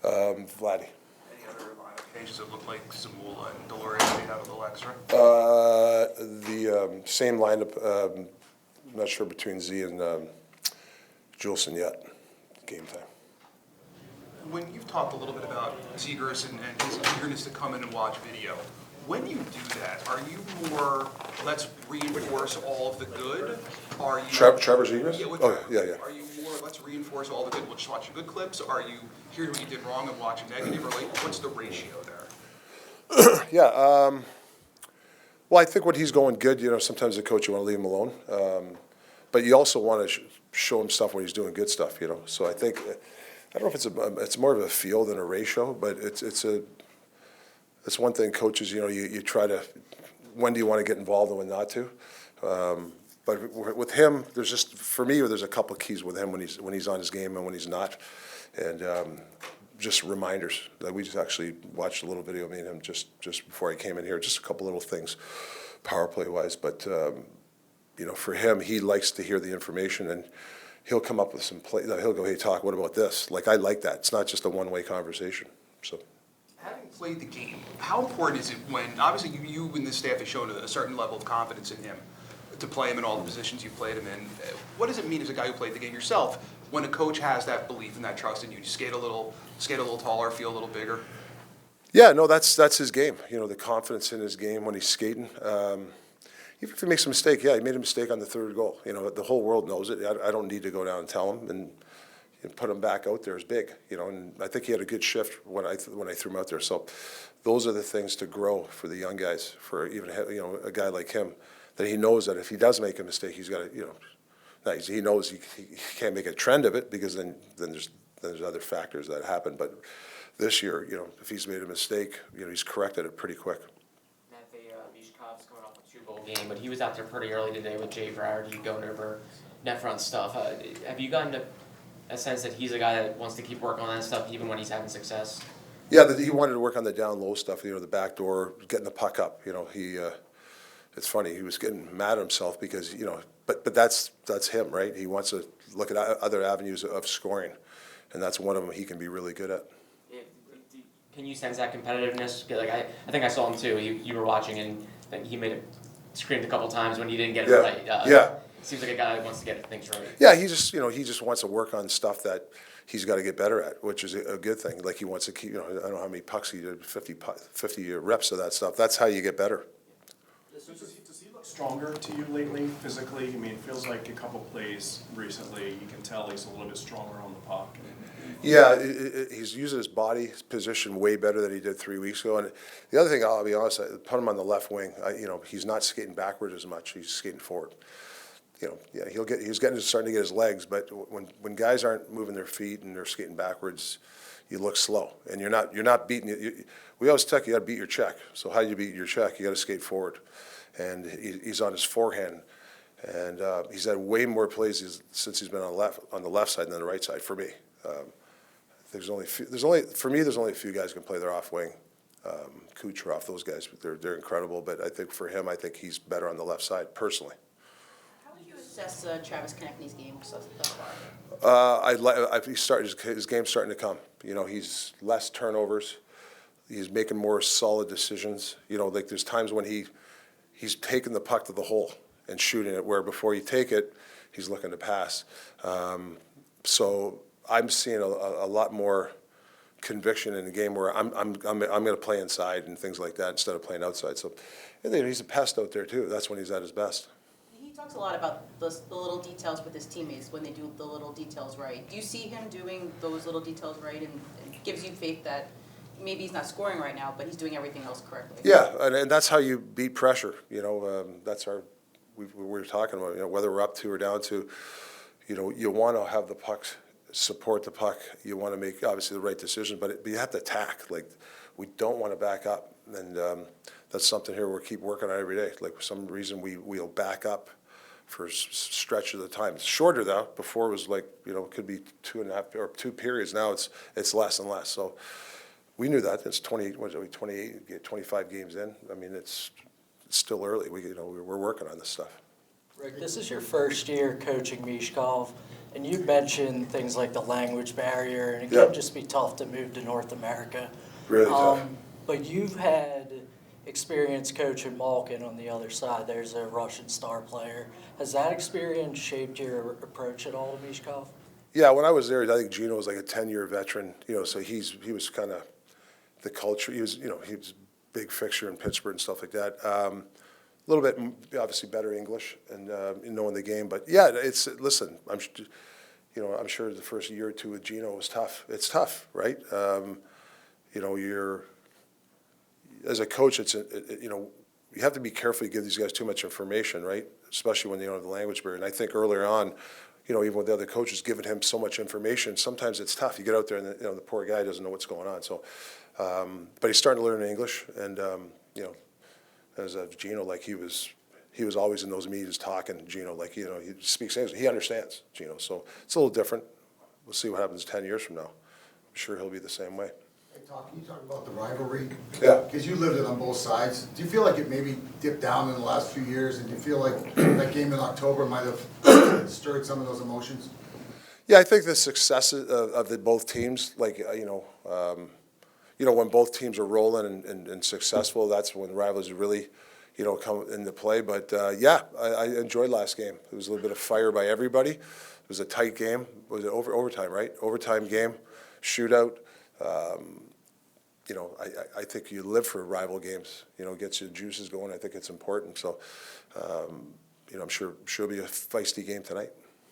Vladdy. Any other lineup changes that look like Zamula and Deloria made out a little extra? The same lineup, I'm not sure between Z and Juleson yet, game time. When you've talked a little bit about Zegers and his eagerness to come in and watch video, when you do that, are you more, let's reinforce all of the good? Are you Trevor Zegers? Yeah. Are you more, let's reinforce all the good, we'll just watch the good clips? Are you hearing what you did wrong and watching negative? Or like, what's the ratio there? Yeah. Well, I think when he's going good, sometimes the coach, you want to leave him alone. But you also want to show him stuff when he's doing good stuff, So I think, I don't know if it's more of a feel than a ratio, but it's one thing coaches, you try to, when do you want to get involved and when not to. But with him, for me, there's a couple of keys with him when he's on his game and when he's not. And just reminders. Like we just actually watched a little video of me and him just before I came in here, just a couple little things, power play wise. But for him, he likes to hear the information and he'll come up with some play. He'll go, hey, Talk, what about this? Like, I like that. It's not just a one-way conversation. So, having played the game, how important is it when, obviously you and the staff have shown a certain level of confidence in him to play him in all the positions you've played him in. What does it mean as a guy who played the game yourself when a coach has that belief and that trust in you? You skate a little taller, feel a little bigger? Yeah, no, that's his game. The confidence in his game when he's skating. Even if he makes a mistake, he made a mistake on the third goal. The whole world knows it. I don't need to go down and tell him, and put him back out there is big. And I think he had a good shift when I threw him out there. So those are the things to grow for the young guys. For even a guy like him, that he knows that if he does make a mistake, he's got to he knows he can't make a trend of it because then there's other factors that happen. But this year, if he's made a mistake, he's corrected it pretty quick. Coming off a 2-goal game, but he was out there pretty early today with Jay Vardy going over net front stuff. Have you gotten a sense that he's a guy that wants to keep working on that stuff even when he's having success? Yeah, he wanted to work on the down low stuff. The back door, getting the puck up. It's funny. He was getting mad at himself because but that's him, right? He wants to look at other avenues of scoring, and that's one of them he can be really good at. Can you sense that competitiveness? Like I think I saw him too. You were watching and he made it screamed a couple times when he didn't get it right. Yeah. Seems like a guy that wants to get things right. Yeah, he just wants to work on stuff that he's got to get better at, which is a good thing. Like he wants to keep, I don't know how many pucks he did, 50 reps of that stuff. That's how you get better. So does he look stronger to you lately, physically? I mean, it feels like a couple plays recently, you can tell he's a little bit stronger on the puck. Yeah, he's using his body position way better than he did 3 weeks ago. And the other thing, I'll be honest, I put him on the left wing. He's not skating backward as much. He's skating forward. He's starting to get his legs, but when guys aren't moving their feet and they're skating backwards, you look slow, and you're not beating it. We always tell you got to beat your check. So how do you beat your check? You got to skate forward, and he's on his forehand, and he's had way more plays since he's been on the left side than the right side for me. There's only a few guys who can play their off wing. Kucherov, those guys, they're incredible. But I think for him, I think he's better on the left side personally. How would you assess Travis Konechny's game so far? His game's starting to come. He's less turnovers. He's making more solid decisions. Like there's times when he's taking the puck to the hole and shooting it, where before you take it, he's looking to pass. So I'm seeing a lot more conviction in the game where I'm going to play inside and things like that instead of playing outside. So he's a pest out there too. That's when he's at his best. He talks a lot about the little details with his teammates when they do the little details right. Do you see him doing those little details right, and gives you faith that maybe he's not scoring right now, but he's doing everything else correctly? Yeah, and that's how you beat pressure. That's we were talking about. Whether we're up 2 or down 2, you want to have the pucks support the puck. You want to make obviously the right decision, but you have to attack. Like we don't want to back up, and that's something here we keep working on every day. Like for some reason we'll back up for a stretch of the time. It's shorter though. Before it was like it could be 2.5 or 2 periods. Now it's less and less. So we knew that. It's 28, 25 games in. I mean it's still early. We're working on this stuff. Rick, this is your first year coaching Mishkov, And you mentioned things like the language barrier, and it Yeah. can just be tough to move to North America. Really tough. But you've had experience coaching Malkin on the other side. There's a Russian star player. Has that experience shaped your approach at all to Mishkov? Yeah, when I was there, I think Gino was like a 10-year veteran, so he was kind of the culture. He was a big fixture in Pittsburgh and stuff like that. A little bit, obviously, better English and knowing the game. But yeah, listen. I'm sure the first year or two with Gino was tough. It's tough, right? You're as a coach. You have to be careful. You give these guys too much information, right? Especially when they don't have the language barrier. And I think earlier on, even with the other coaches giving him so much information, sometimes it's tough. You get out there and the poor guy doesn't know what's going on. So, but he's starting to learn English, and as Gino, like he was always in those meetings talking. Gino, like he speaks English, he understands Gino. So it's a little different. We'll see what happens 10 years from now. I'm sure he'll be the same way. Hey, Tom, can you talk about the rivalry? Yeah. Because you lived it on both sides. Do you feel like it maybe dipped down in the last few years, and do you feel like that game in October might have stirred some of those emotions? Yeah, I think the success of both teams, like when both teams are rolling and successful, that's when rivalries really, come into play. But yeah, I enjoyed last game. There was a little bit of fire by everybody. It was a tight game. Was it overtime, right? Overtime game, shootout. I think you live for rival games. Gets your juices going. I think it's important. So, I'm sure it'll be a feisty game tonight.